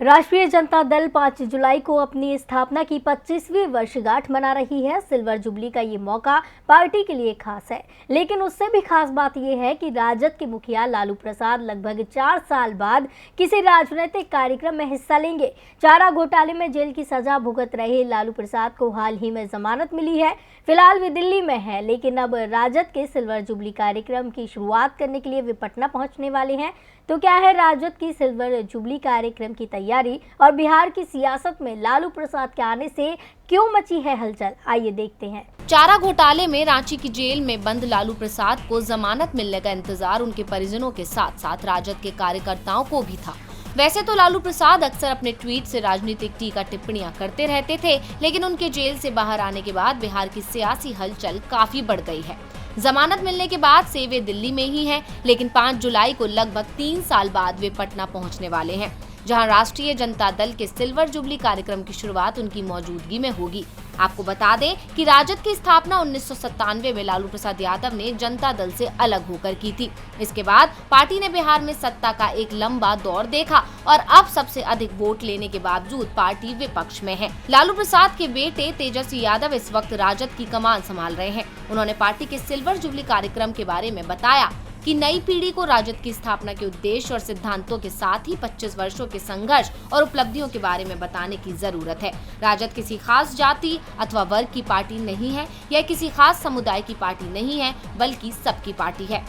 राष्ट्रीय जनता दल 5 जुलाई को अपनी स्थापना की 25वीं वर्षगांठ मना रही है। सिल्वर जुबली का ये मौका पार्टी के लिए खास है, लेकिन उससे भी खास बात यह है कि राजद के मुखिया लालू प्रसाद लगभग 4 साल बाद किसी राजनीतिक कार्यक्रम में हिस्सा लेंगे। चारा घोटाले में जेल की सजा भुगत रहे लालू प्रसाद को हाल ही में जमानत मिली है। फिलहाल वे दिल्ली में है, लेकिन अब राजद के सिल्वर जुबली कार्यक्रम की शुरुआत करने के लिए वे पटना पहुंचने वाले हैं। तो क्या है राजद की सिल्वर जुबली कार्यक्रम की तैयारी और बिहार की सियासत में लालू प्रसाद के आने से क्यों मची है हलचल, आइए देखते हैं। चारा घोटाले में रांची की जेल में बंद लालू प्रसाद को जमानत मिलने का इंतजार उनके परिजनों के साथ साथ राजद के कार्यकर्ताओं को भी था। वैसे तो लालू प्रसाद अक्सर अपने ट्वीट से राजनीतिक टीका टिप्पणियां करते रहते थे, लेकिन उनके जेल से बाहर आने के बाद बिहार की सियासी हलचल काफी बढ़ गई है। जमानत मिलने के बाद से वे दिल्ली में ही हैं, लेकिन 5 जुलाई को लगभग 3 साल बाद वे पटना पहुंचने वाले हैं, जहां राष्ट्रीय जनता दल के सिल्वर जुबली कार्यक्रम की शुरुआत उनकी मौजूदगी में होगी। आपको बता दें कि राजद की स्थापना 1997 में लालू प्रसाद यादव ने जनता दल से अलग होकर की थी। इसके बाद पार्टी ने बिहार में सत्ता का एक लंबा दौर देखा और अब सबसे अधिक वोट लेने के बावजूद पार्टी विपक्ष में है। लालू प्रसाद के बेटे तेजस्वी यादव इस वक्त राजद की कमान संभाल रहे हैं। उन्होंने पार्टी के सिल्वर जुबली कार्यक्रम के बारे में बताया कि नई पीढ़ी को राजद की स्थापना के उद्देश्य और सिद्धांतों के साथ ही 25 वर्षों के संघर्ष और उपलब्धियों के बारे में बताने की जरूरत है। राजद किसी खास जाति अथवा वर्ग की पार्टी नहीं है या किसी खास समुदाय की पार्टी नहीं है, बल्कि सबकी पार्टी है।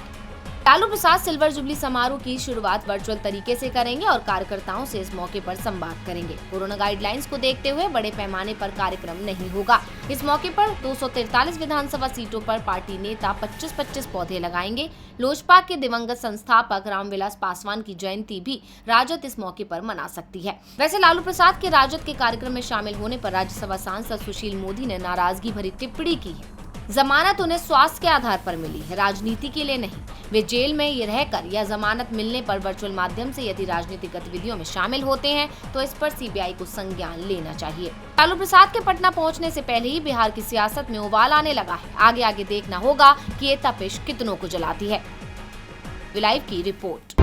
लालू प्रसाद सिल्वर जुबली समारोह की शुरुआत वर्चुअल तरीके से करेंगे और कार्यकर्ताओं से इस मौके पर संवाद करेंगे। कोरोना गाइडलाइंस को देखते हुए बड़े पैमाने पर कार्यक्रम नहीं होगा। इस मौके पर 243 विधानसभा सीटों पर पार्टी नेता 25-25 पौधे लगाएंगे। लोजपा के दिवंगत संस्थापक रामविलास पासवान की जयंती भी राजद इस मौके पर मना सकती है। वैसे लालू प्रसाद के राजद के कार्यक्रम में शामिल होने पर राज्यसभा सांसद सुशील मोदी ने नाराजगी भरी टिप्पणी की है। जमानत उन्हें स्वास्थ्य के आधार पर मिली है, राजनीति के लिए नहीं। वे जेल में ये रहकर या जमानत मिलने पर वर्चुअल माध्यम से यदि राजनीतिक गतिविधियों में शामिल होते हैं तो इस पर सीबीआई को संज्ञान लेना चाहिए। लालू प्रसाद के पटना पहुंचने से पहले ही बिहार की सियासत में उबाल आने लगा है। आगे आगे देखना होगा कि ये तपिश कितनों को जलाती है। विलाइव की रिपोर्ट।